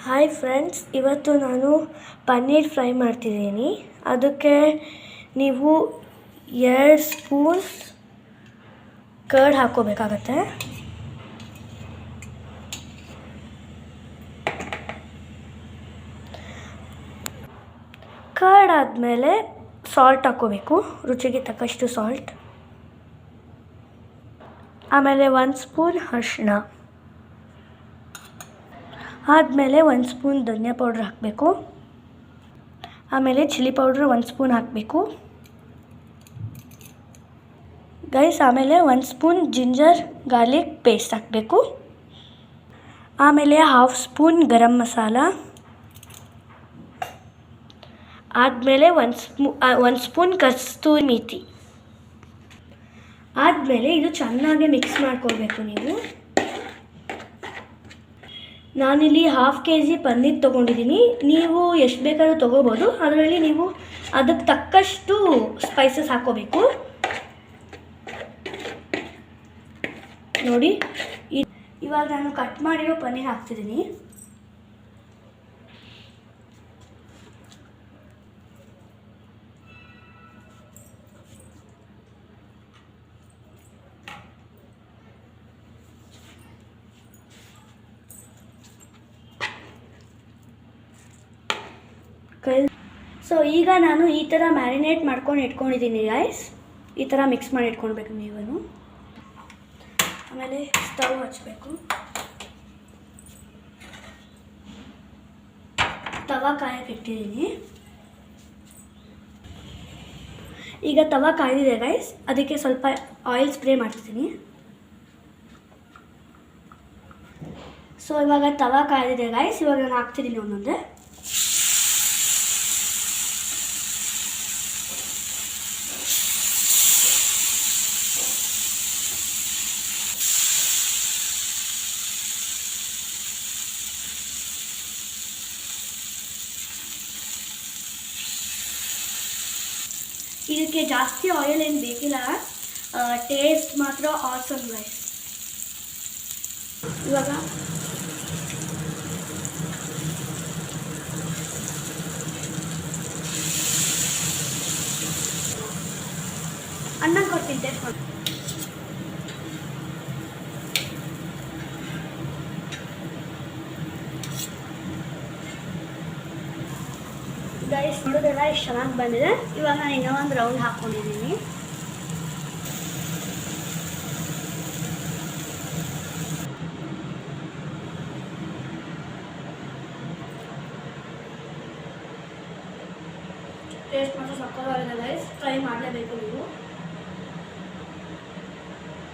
Hi friends, ಇವತ್ತು ನಾನು paneer fry ಮಾಡ್ತಿದ್ದೀನಿ. ಅದಕ್ಕೆ ನೀವು 2 ಸ್ಪೂನ್ ಕರ್ಡ್ ಹಾಕ್ಕೋಬೇಕಾಗತ್ತೆ. ಕರ್ಡ್ ಆದಮೇಲೆ ಸಾಲ್ಟ್ ಹಾಕ್ಕೋಬೇಕು, ರುಚಿಗೆ ತಕ್ಕಷ್ಟು ಸಾಲ್ಟ್. ಆಮೇಲೆ 1 ಸ್ಪೂನ್ ಅರಿಶಿಣ, ಆದಮೇಲೆ 1 ಸ್ಪೂನ್ ಧನಿಯಾ ಪೌಡ್ರ್ ಹಾಕಬೇಕು. ಆಮೇಲೆ ಚಿಲ್ಲಿ ಪೌಡ್ರ್ 1 ಸ್ಪೂನ್ ಹಾಕಬೇಕು ಗೈಸ್. ಆಮೇಲೆ 1 ಸ್ಪೂನ್ ಜಿಂಜರ್ ಗಾರ್ಲಿಕ್ ಪೇಸ್ಟ್ ಹಾಕಬೇಕು. ಆಮೇಲೆ 1/2 ಸ್ಪೂನ್ ಗರಂ ಮಸಾಲ, ಆದಮೇಲೆ 1 ಸ್ಪೂನ್ ಕಸ್ತೂರಿ ಮೇಥಿ. ಆದಮೇಲೆ ಇದು ಚೆನ್ನಾಗಿ ಮಿಕ್ಸ್ ಮಾಡ್ಕೊಳ್ಬೇಕು ನೀವು. ನಾನಿಲ್ಲಿ 1/2 kg ಪನ್ನೀರ್ ತೊಗೊಂಡಿದ್ದೀನಿ. ನೀವು ಎಷ್ಟು ಬೇಕಾದ್ರೂ ತೊಗೋಬೋದು. ಅದರಲ್ಲಿ ನೀವು ಅದಕ್ಕೆ ತಕ್ಕಷ್ಟು ಸ್ಪೈಸಸ್ ಹಾಕ್ಕೋಬೇಕು. ನೋಡಿ, ಇವಾಗ ನಾನು ಕಟ್ ಮಾಡಿರೋ ಪನ್ನೀರ್ ಹಾಕ್ತಿದ್ದೀನಿ. ಸೊ ಈಗ ನಾನು ಈ ಥರ ಮ್ಯಾರಿನೇಟ್ ಮಾಡ್ಕೊಂಡು ಇಟ್ಕೊಂಡಿದ್ದೀನಿ ಗೈಸ್. ಈ ಥರ ಮಿಕ್ಸ್ ಮಾಡಿ ಇಟ್ಕೊಳ್ಬೇಕು ನೀವು. ಆಮೇಲೆ ಸ್ಟವ್ ಹಚ್ಚಬೇಕು. ತವಾ ಕಾಯಕ್ಕೆ ಇಟ್ಟಿದ್ದೀನಿ. ಈಗ ತವಾ ಕಾಯ್ದಿದೆ ಗೈಸ್, ಅದಕ್ಕೆ ಸ್ವಲ್ಪ ಆಯಿಲ್ ಸ್ಪ್ರೇ ಮಾಡ್ತಿದ್ದೀನಿ. ಸೊ ಇವಾಗ ತವಾ ಕಾಯ್ದಿದೆ ಗೈಸ್, ಇವಾಗ ನಾನು ಹಾಕ್ತಿದ್ದೀನಿ ಒಂದೊಂದೇ. ಇದಕ್ಕೆ ಜಾಸ್ತಿ ಆಯಿಲ್ ಏನು ಬೇಕಿಲ್ಲ, ಟೇಸ್ಟ್ ಮಾತ್ರ ಆಸಮ್ ಗೈಸ್. ಇವಾಗ ಅನ್ನ ಕೊಡ್ತೀನಿ ಟೇಸ್ಟ್ ಮಾಡಿ. ಗೈಸ್ ನೋಡೋದೆಲ್ಲ ಎಷ್ಟು ಚೆನ್ನಾಗಿ ಬಂದಿದೆ. ಇವಾಗ ನಾನು ಇನ್ನೂ ಒಂದು ರೌಂಡ್ ಹಾಕ್ಕೊಂಡಿದ್ದೀನಿ. ಟೇಸ್ಟ್ ಮಾತ್ರ ಸಕ್ಕತ್ತಾಗಿದೆ ಗೈಸ್, ಟ್ರೈ ಮಾಡಲೇಬೇಕು ನೀವು.